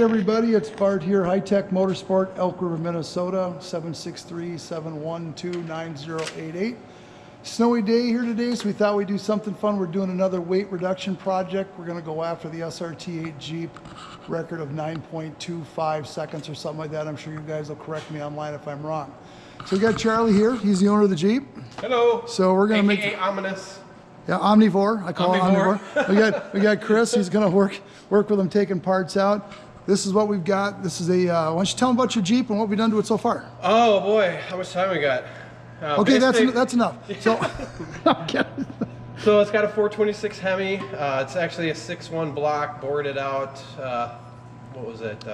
right, everybody, it's Bart here, High Tech Motorsport, Elk River, Minnesota, 763-712-9088. Snowy day here today, so we thought we'd do something fun. We're doing another weight reduction project. We're going to go after the SRT8 Jeep record of 9.25 seconds or something like that. I'm sure you guys will correct me online if I'm wrong. So we got Charlie here. He's the owner of the Jeep. Hello. So we're going to make ominous. Yeah, omnivore. I call it omnivore. We got Chris. He's going to work with them taking parts out. This is what we've got. This is a. Why don't you tell them about your Jeep and what we've done to it so far? Oh boy, how much time we got? Okay, that's enough. So, okay. So it's got a 426 Hemi. It's actually a 6.1 block, boarded out. What was it?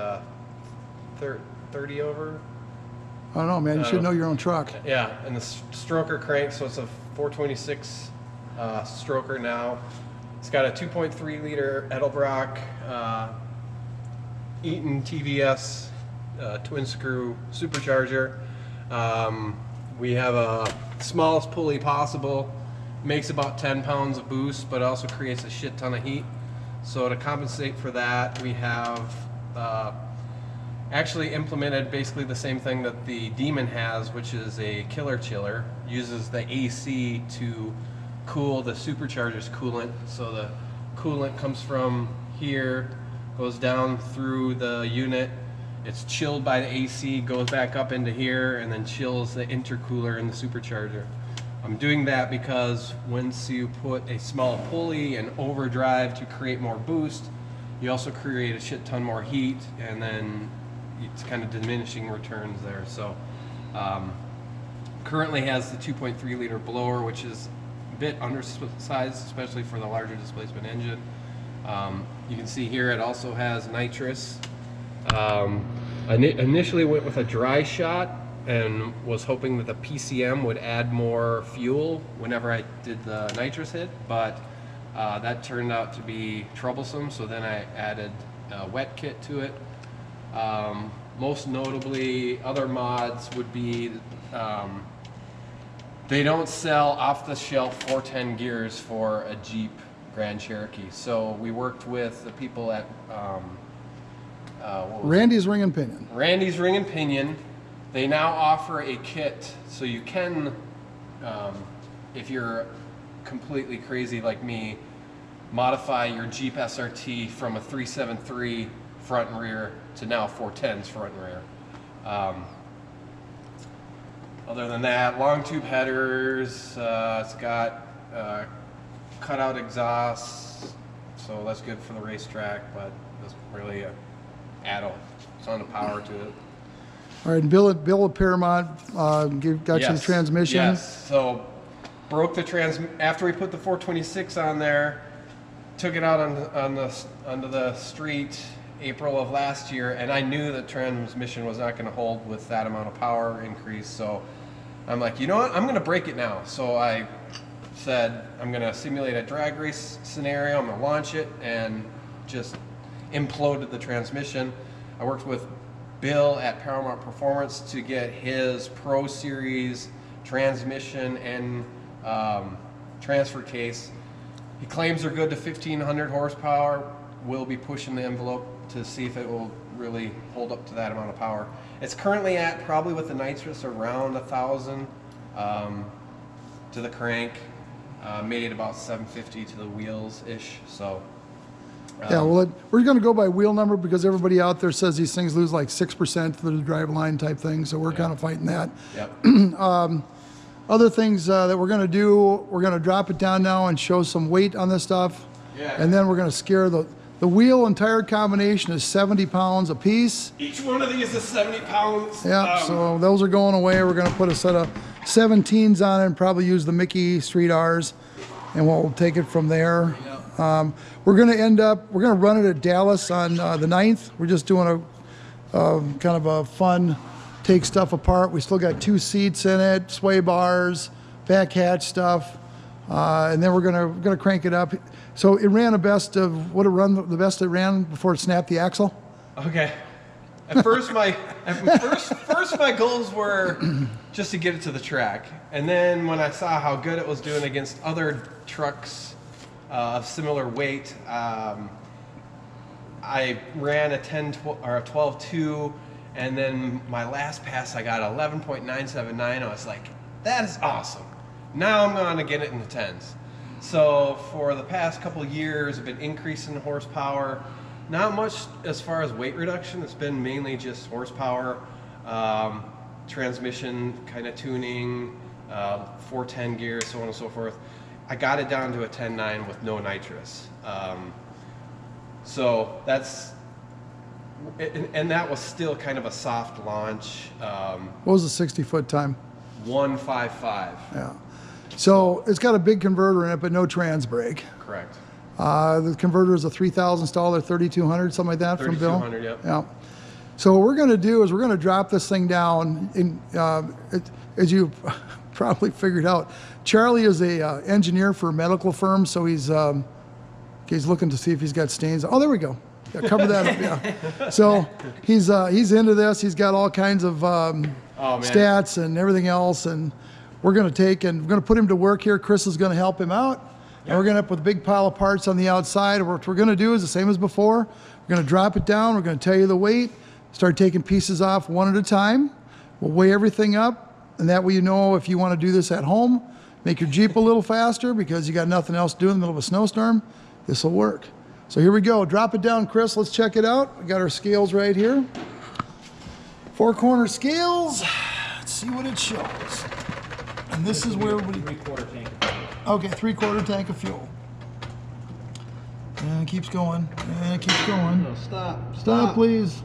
30 over. I don't know, man. You should know your own truck. Yeah, and the stroker crank. So it's a 426 stroker now. It's got a 2.3 liter Edelbrock Eaton TVS twin screw supercharger. We have a smallest pulley possible, makes about 10 pounds of boost, but also creates a shit ton of heat. So to compensate for that, we have actually implemented basically the same thing that the Demon has, which is a killer chiller. Uses the AC to cool the supercharger's coolant. So the coolant comes from here, goes down through the unit. It's chilled by the AC, goes back up into here, and then chills the intercooler in the supercharger. I'm doing that because once you put a small pulley and overdrive to create more boost, you also create a shit ton more heat, and then it's kind of diminishing returns there. So currently has the 2.3 liter blower, which is a bit undersized, especially for the larger displacement engine. You can see here it also has nitrous. I initially went with a dry shot and was hoping that the PCM would add more fuel whenever I did the nitrous hit, but that turned out to be troublesome, so then I added a wet kit to it. Most notably, other mods would be they don't sell off-the-shelf 410 gears for a Jeep Grand Cherokee, so we worked with the people at Randy's Ring and Pinion. Randy's Ring and Pinion. They now offer a kit, so you can, if you're completely crazy like me, modify your Jeep SRT from a 373 front and rear to now 410s front and rear. Other than that, long tube headers. It's got cutout exhausts, so that's good for the racetrack, but doesn't really add a ton of power to it. All right, and Bill at Paramount got you the transmission. Yes, so broke the after we put the 426 on there, took it out onto the street April of last year, and I knew the transmission was not going to hold with that amount of power increase, so I'm like, you know what, I'm going to break it now. So I said, I'm going to simulate a drag race scenario, I'm going to launch it, and just imploded the transmission. I worked with Bill at Paramount Performance to get his Pro Series transmission and transfer case. He claims they're good to 1,500 horsepower. We'll be pushing the envelope to see if it will really hold up to that amount of power. It's currently at, probably with the nitrous, around 1,000 to the crank. Made about 750 to the wheels-ish, so. Yeah, well, we're going to go by wheel number because everybody out there says these things lose like 6% for the drive line type thing, so we're kind of fighting that. Yep. Other things that we're going to do, we're going to drop it down now and show some weight on this stuff. Yeah. And then we're going to scare the wheel and tire combination is 70 pounds a piece. Each one of these is 70 pounds. Yeah, so those are going away. We're going to put a set of 17s on it and probably use the Mickey Street R's, and we'll take it from there. Yep. We're going to run it at Dallas on the 9th. We're just doing a kind of a fun take stuff apart. We still got 2 seats in it, sway bars, back hatch stuff, and then we're gonna crank it up. So it ran the best it ran before it snapped the axle. Okay. At first my goals were just to get it to the track, and then when I saw how good it was doing against other trucks of similar weight, I ran a 12.2, and then my last pass I got 11.979. I was like, that is awesome. Now I'm going to get it in the 10s. So for the past couple of years, I've been increasing the horsepower. Not much as far as weight reduction. It's been mainly just horsepower, transmission kind of tuning, 410 gears, so on and so forth. I got it down to a 10.9 with no nitrous. So that's, and that was still kind of a soft launch. What was the 60-foot time? 1:55. Yeah. So it's got a big converter in it, but no trans brake. Correct. The converter is a 3,000 installer, 3,200, something like that from Bill. 3,200, yep. Yeah. So what we're going to do is we're going to drop this thing down. As you probably figured out, Charlie is a engineer for a medical firm, so he's looking to see if he's got stains. Oh, there we go. Yeah, cover that up. Yeah. So he's into this. He's got all kinds of stats and everything else, and we're going to put him to work here. Chris is going to help him out. And we're going to end up with a big pile of parts on the outside. What we're going to do is the same as before. We're going to drop it down. We're going to tell you the weight. Start taking pieces off one at a time. We'll weigh everything up. And that way you know if you want to do this at home, make your Jeep a little faster because you got nothing else to do in the middle of a snowstorm, this will work. So here we go. Drop it down, Chris. Let's check it out. We got our scales right here. 4-corner scales. Let's see what it shows. And this is where we... 3/4 tank. Okay, 3/4 tank of fuel. And it keeps going. And it keeps going. No, stop. Stop, please.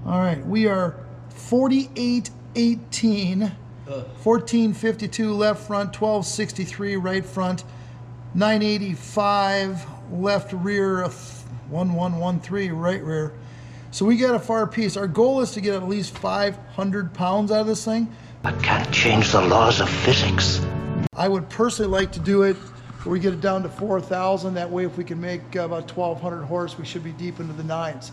All right, we are 4818, 1452 left front, 1263 right front, 985 left rear, 1113 right rear. So we got a far piece. Our goal is to get at least 500 pounds out of this thing. I can't change the laws of physics. I would personally like to do it where we get it down to 4,000. That way, if we can make about 1,200 horse, we should be deep into the 9s.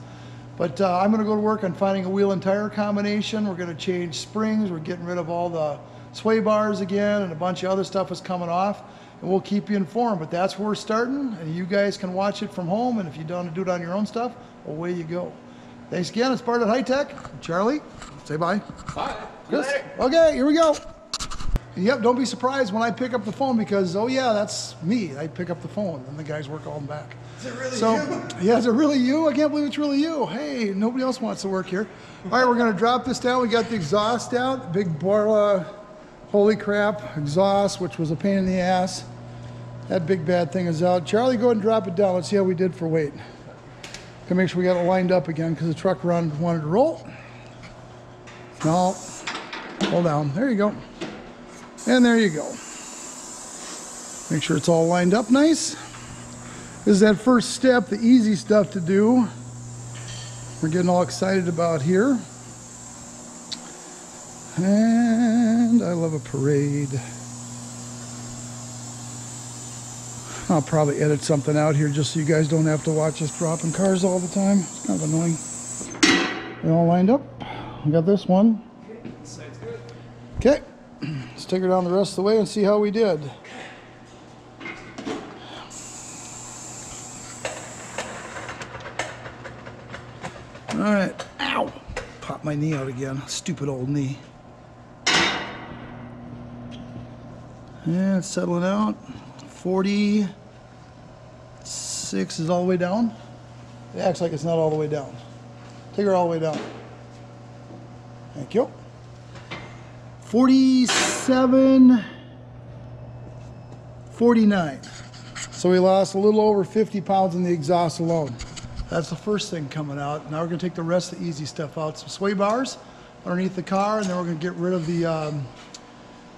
But I'm going to go to work on finding a wheel and tire combination. We're going to change springs. We're getting rid of all the sway bars again, and a bunch of other stuff is coming off. And we'll keep you informed. But that's where we're starting, and you guys can watch it from home. And if you don't want to do it on your own stuff, away you go. Thanks again. It's Bart at High Tech. Charlie, say bye. Bye. Chris? Okay, here we go. Yep, don't be surprised when I pick up the phone because, oh yeah, that's me. I pick up the phone and the guys work all back. Is it really you? Yeah, is it really you? I can't believe it's really you. Hey, nobody else wants to work here. All right, we're gonna drop this down. We got the exhaust out, big Borla, holy crap, exhaust, which was a pain in the ass. That big bad thing is out. Charlie, go ahead and drop it down. Let's see how we did for weight. Gotta make sure we got it lined up again because the truck wanted to roll. No, hold down, there you go. And there you go. Make sure it's all lined up nice. This is that first step, the easy stuff to do. We're getting all excited about here. And I love a parade. I'll probably edit something out here just so you guys don't have to watch us dropping cars all the time. It's kind of annoying. They all lined up. We got this one. Sounds good. Okay. Let's take her down the rest of the way and see how we did. All right. Ow! Popped my knee out again. Stupid old knee. Yeah, it's settling out. 46 is all the way down. It acts like it's not all the way down. Take her all the way down. Thank you. 47, 49. So we lost a little over 50 pounds in the exhaust alone. That's the first thing coming out. Now we're gonna take the rest of the easy stuff out. Some sway bars underneath the car, and then we're gonna get rid of the,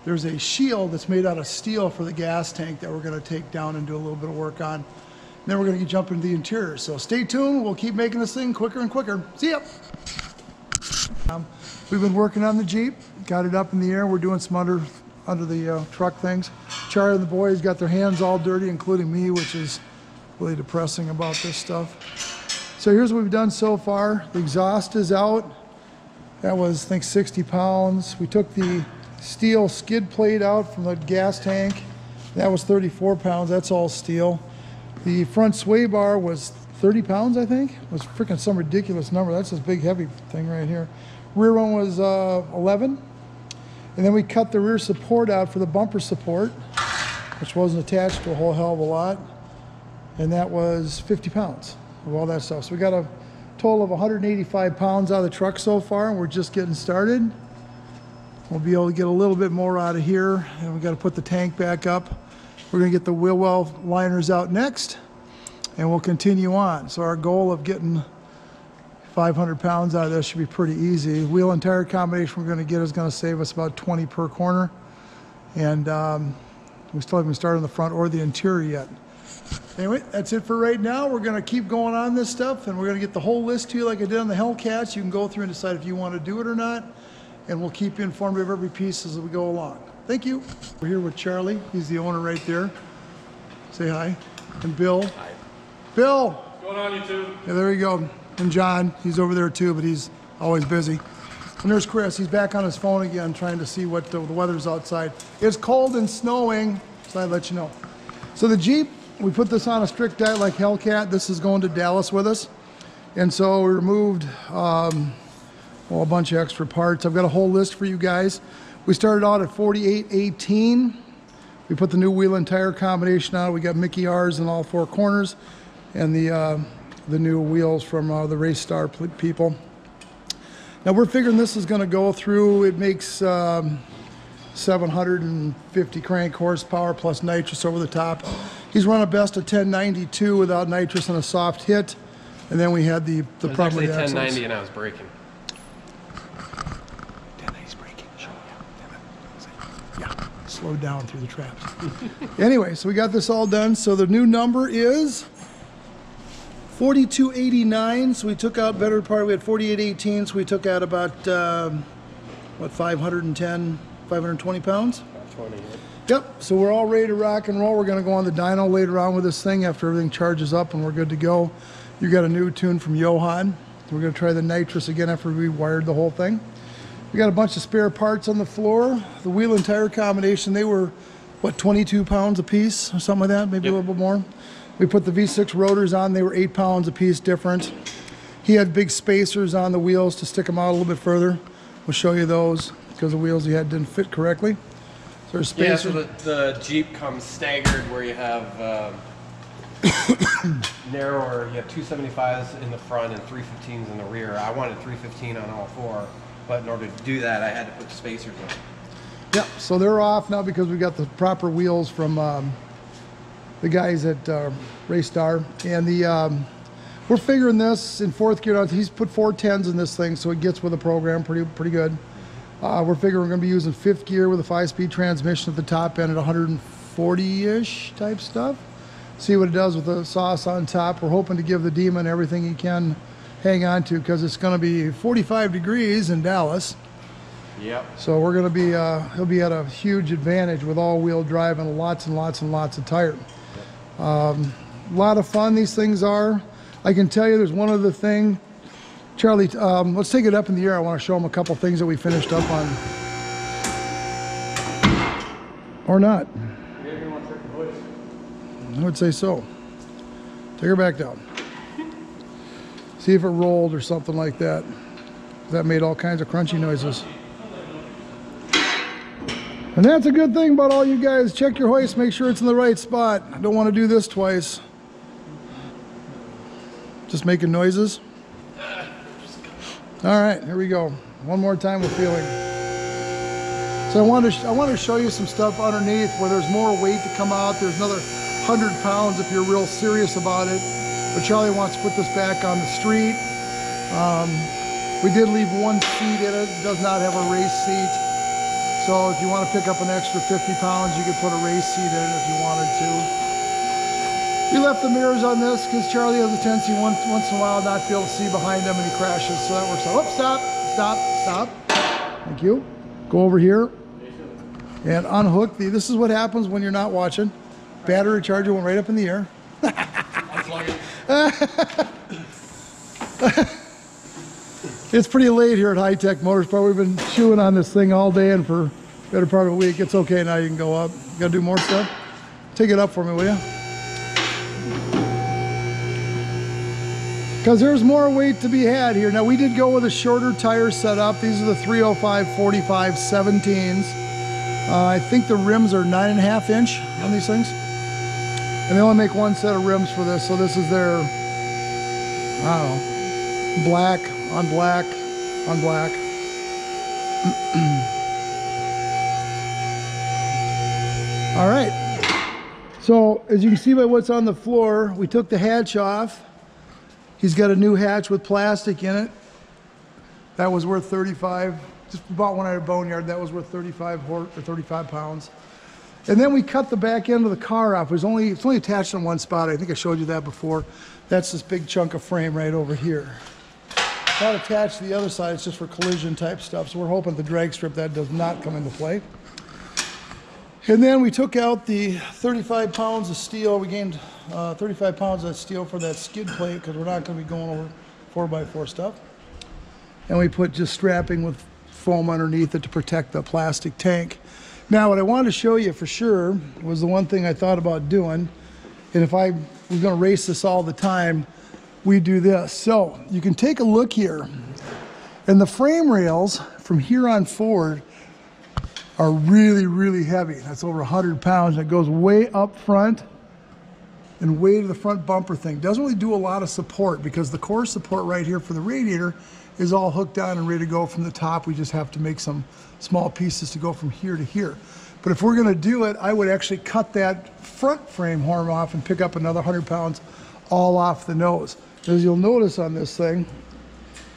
there's a shield that's made out of steel for the gas tank that we're gonna take down and do a little bit of work on. And then we're gonna jump into the interior. So stay tuned, we'll keep making this thing quicker and quicker. See ya. We've been working on the Jeep, got it up in the air. We're doing some under the truck things. Charlie and the boys got their hands all dirty, including me, which is really depressing about this stuff. So here's what we've done so far. The exhaust is out. That was, I think, 60 pounds. We took the steel skid plate out from the gas tank. That was 34 pounds. That's all steel. The front sway bar was 30 pounds, I think. It was freaking some ridiculous number. That's this big heavy thing right here. Rear one was 11. And then we cut the rear support out for the bumper support, which wasn't attached to a whole hell of a lot. And that was 50 pounds of all that stuff. So we got a total of 185 pounds out of the truck so far, and we're just getting started. We'll be able to get a little bit more out of here, and we got to put the tank back up. We're going to get the wheel well liners out next, and we'll continue on. So our goal of getting 500 pounds out of this should be pretty easy. Wheel and tire combination we're going to get is going to save us about 20 per corner, and we still haven't started on the front or the interior yet. Anyway, that's it for right now. We're going to keep going on this stuff, and we're going to get the whole list to you like I did on the Hellcats. You can go through and decide if you want to do it or not, and we'll keep you informed of every piece as we go along. Thank you. We're here with Charlie. He's the owner right there. Say hi. And Bill. Hi. Bill. What's going on, YouTube? Yeah, there you go. And John. He's over there too, but he's always busy. And there's Chris. He's back on his phone again trying to see what the weather's outside. It's cold and snowing, so I'd let you know. So the Jeep, we put this on a strict diet like Hellcat. This is going to Dallas with us. And so we removed well, a bunch of extra parts. I've got a whole list for you guys. We started out at 4818. We put the new wheel and tire combination on it. We got Mickey R's in all four corners, and the new wheels from the Race Star people. Now we're figuring this is going to go through. It makes 750 crank horsepower plus nitrous over the top. He's run a best of 1092 without nitrous and a soft hit. And then we had the problem with the axles. 1090 and I was braking. 1090's braking. Sure. Yeah, slowed down through the traps. Anyway, so we got this all done. So the new number is 4289. So we took out better part. We had 4818. So we took out about what, 510, 520 pounds. 20. Yep, so we're all ready to rock and roll. We're going to go on the dyno later on with this thing after everything charges up and we're good to go. You got a new tune from Johan. We're going to try the nitrous again after we wired the whole thing. We got a bunch of spare parts on the floor. The wheel and tire combination, they were, what, 22 pounds a piece or something like that, maybe a little bit more. We put the V6 rotors on. They were 8 pounds a piece different. He had big spacers on the wheels to stick them out a little bit further. We'll show you those because the wheels he had didn't fit correctly. So there's spacers. Yeah, so the Jeep comes staggered where you have narrower, you have 275s in the front and 315s in the rear. I wanted 315 on all four, but in order to do that, I had to put spacers in. Yeah, so they're off now because we got the proper wheels from the guys at Race Star. And we're figuring this in fourth gear. He's put 410s in this thing, so it gets with the program pretty good. We're figuring we're going to be using fifth gear with a 5-speed transmission at the top end at 140-ish type stuff. See what it does with the sauce on top. We're hoping to give the Demon everything he can hang on to because it's going to be 45 degrees in Dallas. Yep. So we're going to be, he'll be at a huge advantage with all-wheel drive and lots and lots and lots of tire. A lot of fun these things are. I can tell you there's one other thing. Charlie, let's take it up in the air. I want to show them a couple things that we finished up on. Or not. I would say so. Take her back down. See if it rolled or something like that. That made all kinds of crunchy noises. And that's a good thing about all you guys. Check your hoist, make sure it's in the right spot. I don't want to do this twice. Just making noises. All right, here we go. One more time with feeling. So I want to show you some stuff underneath where there's more weight to come out. There's another 100 pounds if you're real serious about it. But Charlie wants to put this back on the street. We did leave one seat in it. It does not have a race seat. So if you want to pick up an extra 50 pounds, you could put a race seat in it if you wanted to. We left the mirrors on this because Charlie has a tendency once in a while not to be able to see behind him and he crashes, so that works out. Oh, stop. Thank you. Go over here and unhook the, this is what happens when you're not watching. Battery charger went right up in the air. It's pretty late here at High Tech Motorsport. We've been chewing on this thing all day and for the better part of a week. It's okay now, you can go up. You gotta do more stuff? Take it up for me, will you? because there's more weight to be had here. Now we did go with a shorter tire setup. These are the 305/45 17s. I think the rims are 9.5 inch on these things. And they only make one set of rims for this. So this is their, I don't know, black on black on black. All right. So as you can see by what's on the floor, we took the hatch off. He's got a new hatch with plastic in it. That was worth 35. Just bought one at a boneyard. That was worth 35 pounds. And then we cut the back end of the car off. It's only attached in one spot. I think I showed you that before. That's this big chunk of frame right over here. Not attached to the other side. It's just for collision type stuff. So we're hoping the drag strip that does not come into play. And then we took out the 35 pounds of steel. We gained 35 pounds of steel for that skid plate because we're not going to be going over 4x4 stuff. And we put just strapping with foam underneath it to protect the plastic tank. Now what I wanted to show you for sure was the one thing I thought about doing, and if I was going to race this all the time, we do this. So you can take a look here, and the frame rails from here on forward are really, really heavy. That's over 100 pounds. And it goes way up front and way to the front bumper thing. Doesn't really do a lot of support because the core support right here for the radiator is all hooked on and ready to go from the top. We just have to make some small pieces to go from here to here. But if we're gonna do it, I would actually cut that front frame horn off and pick up another 100 pounds all off the nose. As you'll notice on this thing,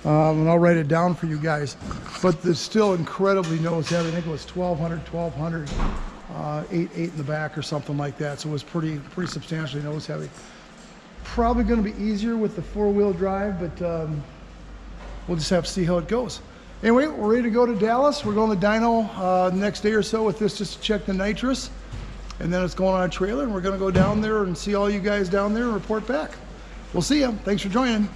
and I'll write it down for you guys, but it's still incredibly nose heavy. I think it was 1,200, 8 in the back or something like that. So it was pretty substantially nose heavy. Probably gonna be easier with the 4-wheel drive, but we'll just have to see how it goes. Anyway, we're ready to go to Dallas. We're going to dyno the next day or so with this just to check the nitrous. And then it's going on a trailer, and we're gonna go down there and see all you guys down there and report back. We'll see you. Thanks for joining.